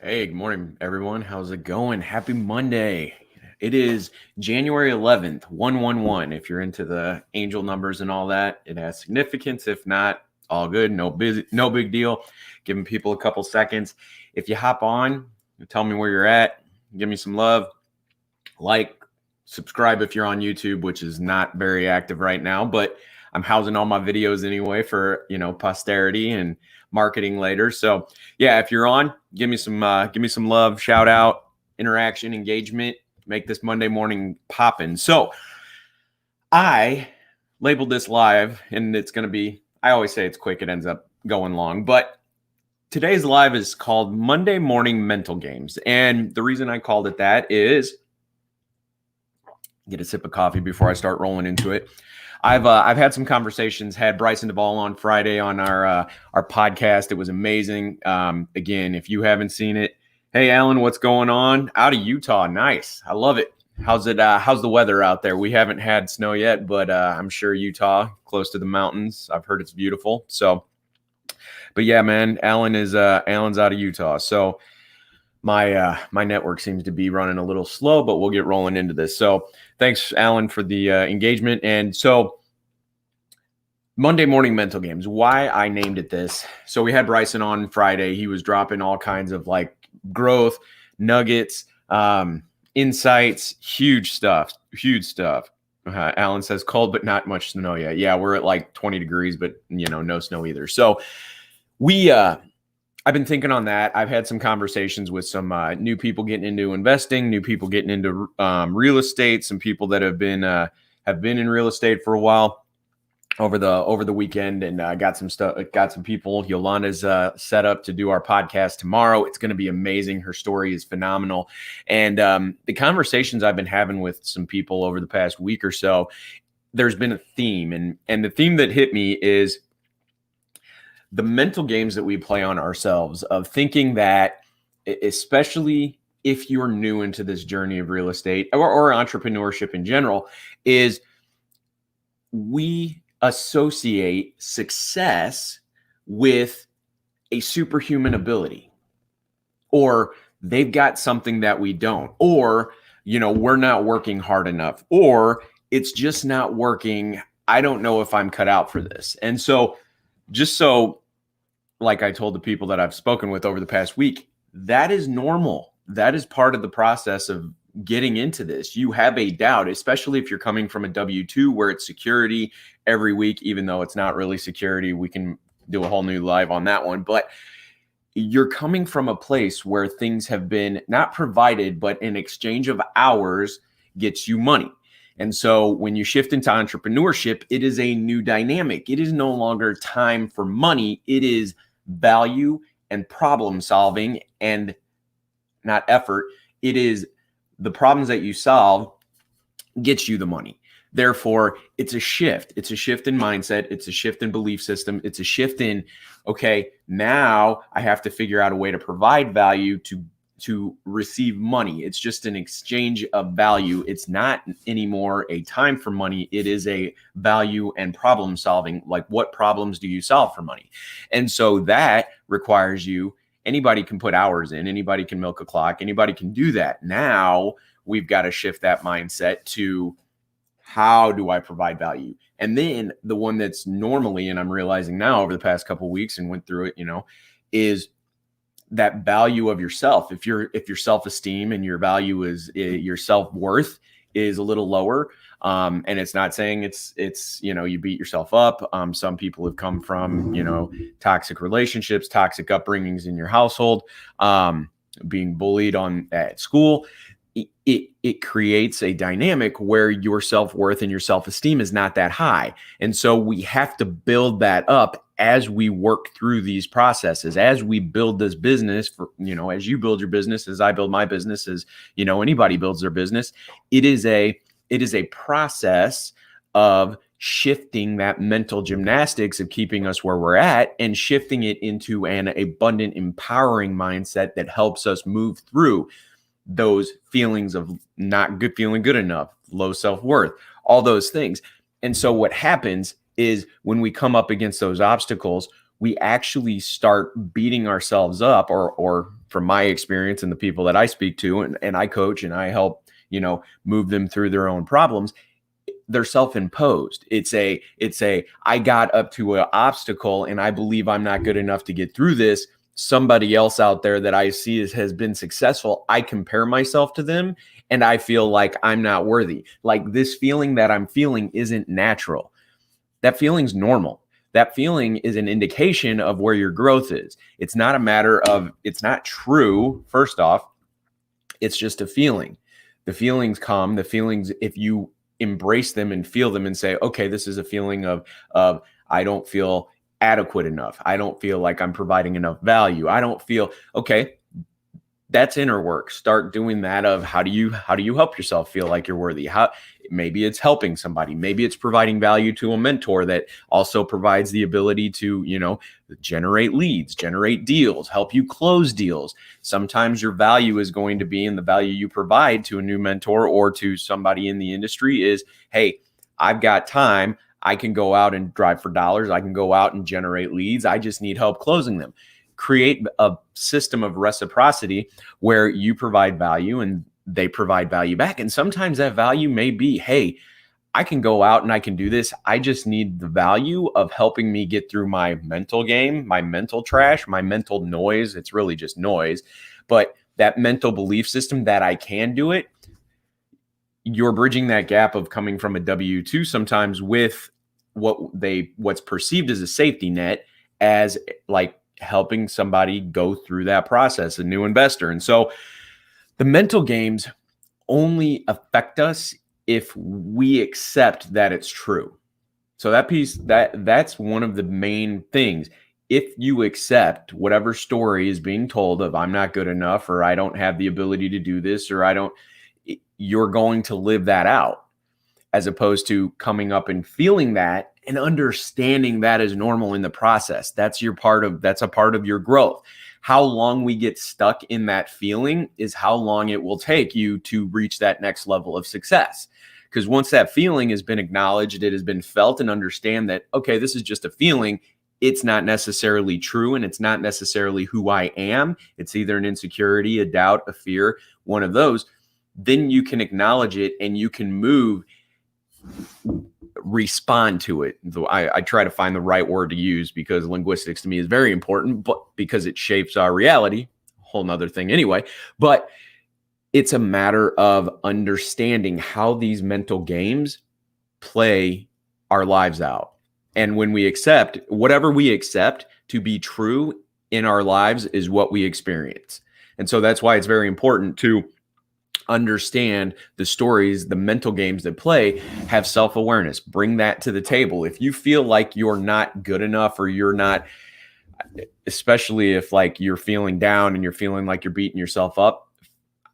Hey, good morning, everyone. How's it going? Happy Monday. It is January 11th, 111. If you're into the angel numbers and all that, it has significance. If not, all good. No big deal. Giving people a couple seconds. If you hop on, tell me where you're at. Give me some love. Like, subscribe if you're on YouTube, which is not very active right now, but I'm housing all my videos anyway for, posterity and marketing later. So yeah, if you're on, give me some love, shout out, interaction, engagement, make this Monday morning poppin'. So I labeled this live, and it's going to be, I always say it's quick, it ends up going long, but today's live is called Monday Morning Mental Games. And the reason I called it that is, get a sip of coffee before I start rolling into it. I've had some conversations. Had Bryson Duvall on Friday on our podcast. It was amazing. Again, if you haven't seen it, hey Alan, what's going on out of Utah? Nice, I love it. How's it? How's the weather out there? We haven't had snow yet, but I'm sure Utah, close to the mountains. I've heard it's beautiful. So, but yeah, man, Alan's out of Utah. So my network seems to be running a little slow, but we'll get rolling into this. So thanks, Alan, for the engagement. And so Monday Morning Mental Games, why I named it this. So we had Bryson on Friday. He was dropping all kinds of like growth nuggets, insights, huge stuff. Alan says cold, but not much snow yet. Yeah, we're at like 20 degrees, but no snow either. So I've been thinking on that. I've had some conversations with some new people getting into investing, new people getting into real estate, some people that have been in real estate for a while over the weekend, and got some people. Yolanda's set up to do our podcast tomorrow. It's going to be amazing. Her story is phenomenal, and the conversations I've been having with some people over the past week or so, there's been a theme, and the theme that hit me is the mental games that we play on ourselves of thinking that, especially if you're new into this journey of real estate or entrepreneurship in general, is we associate success with a superhuman ability, or they've got something that we don't, or, we're not working hard enough, or it's just not working. I don't know if I'm cut out for this. And so, like I told the people that I've spoken with over the past week, that is normal. That is part of the process of getting into this. You have a doubt, especially if you're coming from a W-2 where it's security every week, even though it's not really security. We can do a whole new live on that one. But you're coming from a place where things have been not provided, but in exchange of hours gets you money. And so when you shift into entrepreneurship, it is a new dynamic. It is no longer time for money. It is value and problem solving, and not effort. It is the problems that you solve gets you the money. Therefore, it's a shift. It's a shift in mindset. It's a shift in belief system. It's a shift in, okay, now I have to figure out a way to provide value to receive money. It's just an exchange of value. It's not anymore a time for money. It is a value and problem solving. Like, what problems do you solve for money? And so that requires anybody can put hours in, anybody can milk a clock, anybody can do that. Now we've got to shift that mindset to, how do I provide value? And then the one that's normally, and I'm realizing now over the past couple of weeks and went through it, is that value of yourself. If your self-esteem and your value is your self-worth is a little lower, and it's not saying it's you beat yourself up. Some people have come from toxic relationships, toxic upbringings in your household, being bullied at school. It creates a dynamic where your self-worth and your self-esteem is not that high. And so we have to build that up as we work through these processes, as we build this business as you build your business, as I build my business, as anybody builds their business. It is a process of shifting that mental gymnastics of keeping us where we're at and shifting it into an abundant, empowering mindset that helps us move through those feelings of not good, feeling good enough, low self-worth, all those things. And so what happens is when we come up against those obstacles, we actually start beating ourselves up, or from my experience and the people that I speak to and I coach and I help, move them through their own problems, they're self-imposed. It's a I got up to an obstacle and I believe I'm not good enough to get through this. Somebody else out there that I see has been successful, I compare myself to them and I feel like I'm not worthy. Like this feeling that I'm feeling isn't natural. That feeling's normal. That feeling is an indication of where your growth is. It's not a matter of, it's not true. First off, it's just a feeling. The feelings come, if you embrace them and feel them and say, okay, this is a feeling of I don't feel adequate enough. I don't feel like I'm providing enough value. I don't feel, okay, that's inner work. Start doing that of how do you help yourself feel like you're worthy? Maybe it's helping somebody. Maybe it's providing value to a mentor that also provides the ability to, generate leads, generate deals, help you close deals. Sometimes your value is going to be in the value you provide to a new mentor or to somebody in the industry is, hey, I've got time. I can go out and drive for dollars. I can go out and generate leads. I just need help closing them. Create a system of reciprocity where you provide value and they provide value back. And sometimes that value may be, hey, I can go out and I can do this. I just need the value of helping me get through my mental game, my mental trash, my mental noise. It's really just noise, but that mental belief system that I can do it. You're bridging that gap of coming from a W-2 sometimes with what's perceived as a safety net as like helping somebody go through that process, a new investor. And so the mental games only affect us if we accept that it's true. So that piece, that's one of the main things. If you accept whatever story is being told of I'm not good enough, or I don't have the ability to do this, or you're going to live that out, as opposed to coming up and feeling that and understanding that is normal in the process. That's a part of your growth. How long we get stuck in that feeling is how long it will take you to reach that next level of success. Because once that feeling has been acknowledged, it has been felt, and understand that, okay, this is just a feeling. It's not necessarily true, and it's not necessarily who I am. It's either an insecurity, a doubt, a fear, one of those. Then you can acknowledge it and you can respond to it. I try to find the right word to use because linguistics to me is very important, but because it shapes our reality, a whole nother thing anyway. But it's a matter of understanding how these mental games play our lives out. And when we accept, whatever we accept to be true in our lives is what we experience. And so that's why it's very important to understand the stories, the mental games that play, have self-awareness, bring that to the table. If you feel like you're not good enough, or you're not, especially if like you're feeling down and you're feeling like you're beating yourself up,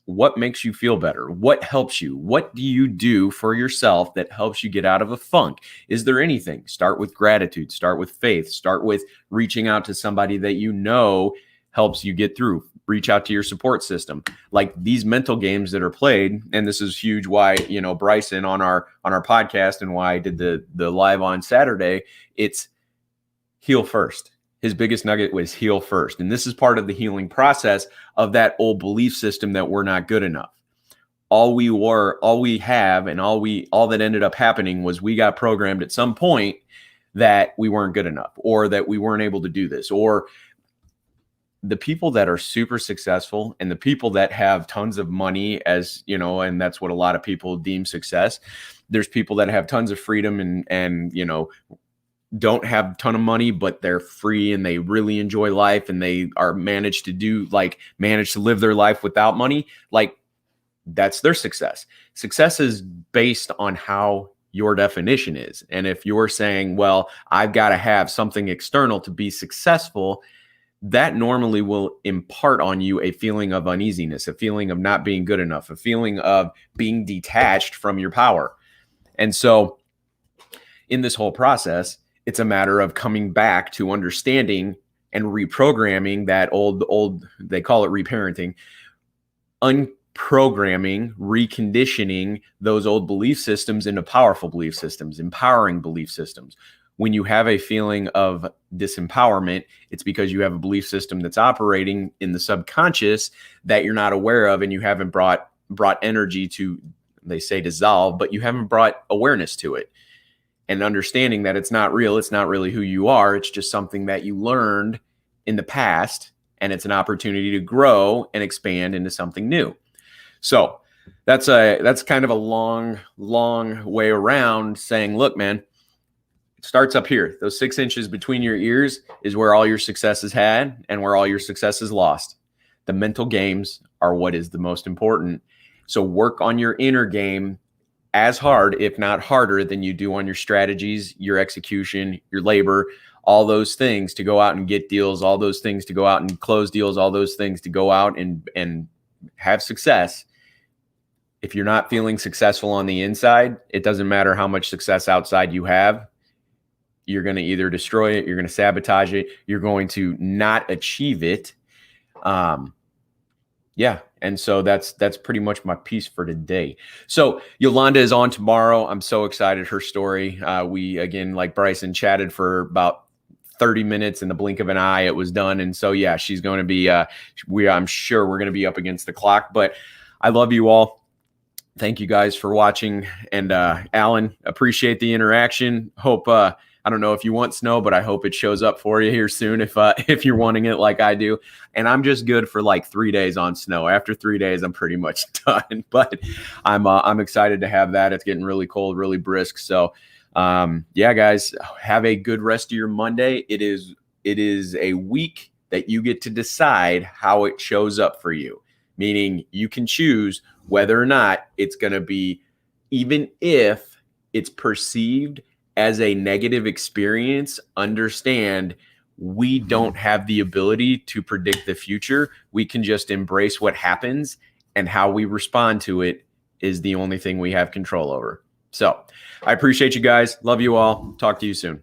what makes you feel better? What helps you? What do you do for yourself that helps you get out of a funk? Is there anything? Start with gratitude, start with faith, start with reaching out to somebody that you know helps you get through. Reach out to your support system. Like these mental games that are played, and this is huge why, Bryson on our podcast and why I did the live on Saturday, it's heal first. His biggest nugget was heal first. And this is part of the healing process of that old belief system that we're not good enough. All we have, and all that ended up happening was we got programmed at some point that we weren't good enough, or that we weren't able to do this. Or the people that are super successful and the people that have tons of money, as and that's what a lot of people deem success. There's people that have tons of freedom and don't have a ton of money, but they're free and they really enjoy life, and they are managed to live their life without money. Like that's their success. Success is based on how your definition is. And if you're saying, well, I've got to have something external to be successful, that normally will impart on you a feeling of uneasiness, a feeling of not being good enough, a feeling of being detached from your power. And so in this whole process, it's a matter of coming back to understanding and reprogramming that old, they call it reparenting, unprogramming, reconditioning those old belief systems into powerful belief systems, empowering belief systems. when you have a feeling of disempowerment, it's because you have a belief system that's operating in the subconscious that you're not aware of, and you haven't brought energy to, they say dissolve, but you haven't brought awareness to it and understanding that it's not real. It's not really who you are. It's just something that you learned in the past, and it's an opportunity to grow and expand into something new. So that's kind of a long way around saying, look, man, it starts up here. Those 6 inches between your ears is where all your success is had and where all your success is lost. The mental games are what is the most important. So work on your inner game as hard, if not harder, than you do on your strategies, your execution, your labor, all those things to go out and get deals, all those things to go out and close deals, all those things to go out and have success. If you're not feeling successful on the inside, it doesn't matter how much success outside you have. You're going to either destroy it, you're going to sabotage it, you're going to not achieve it. Yeah. And so that's pretty much my piece for today. So Yolanda is on tomorrow. I'm so excited. Her story. We, again, like Bryson, chatted for about 30 minutes. In the blink of an eye, it was done. And so, yeah, she's going to be, I'm sure we're going to be up against the clock, but I love you all. Thank you guys for watching. And Alan, appreciate the interaction. Hope, I don't know if you want snow, but I hope it shows up for you here soon if you're wanting it like I do. And I'm just good for like 3 days on snow. After 3 days, I'm pretty much done. But I'm excited to have that. It's getting really cold, really brisk. So yeah, guys, have a good rest of your Monday. It is a week that you get to decide how it shows up for you, meaning you can choose whether or not it's going to be, even if it's perceived as a negative experience, understand we don't have the ability to predict the future. We can just embrace what happens, and how we respond to it is the only thing we have control over. So I appreciate you guys. Love you all. Talk to you soon.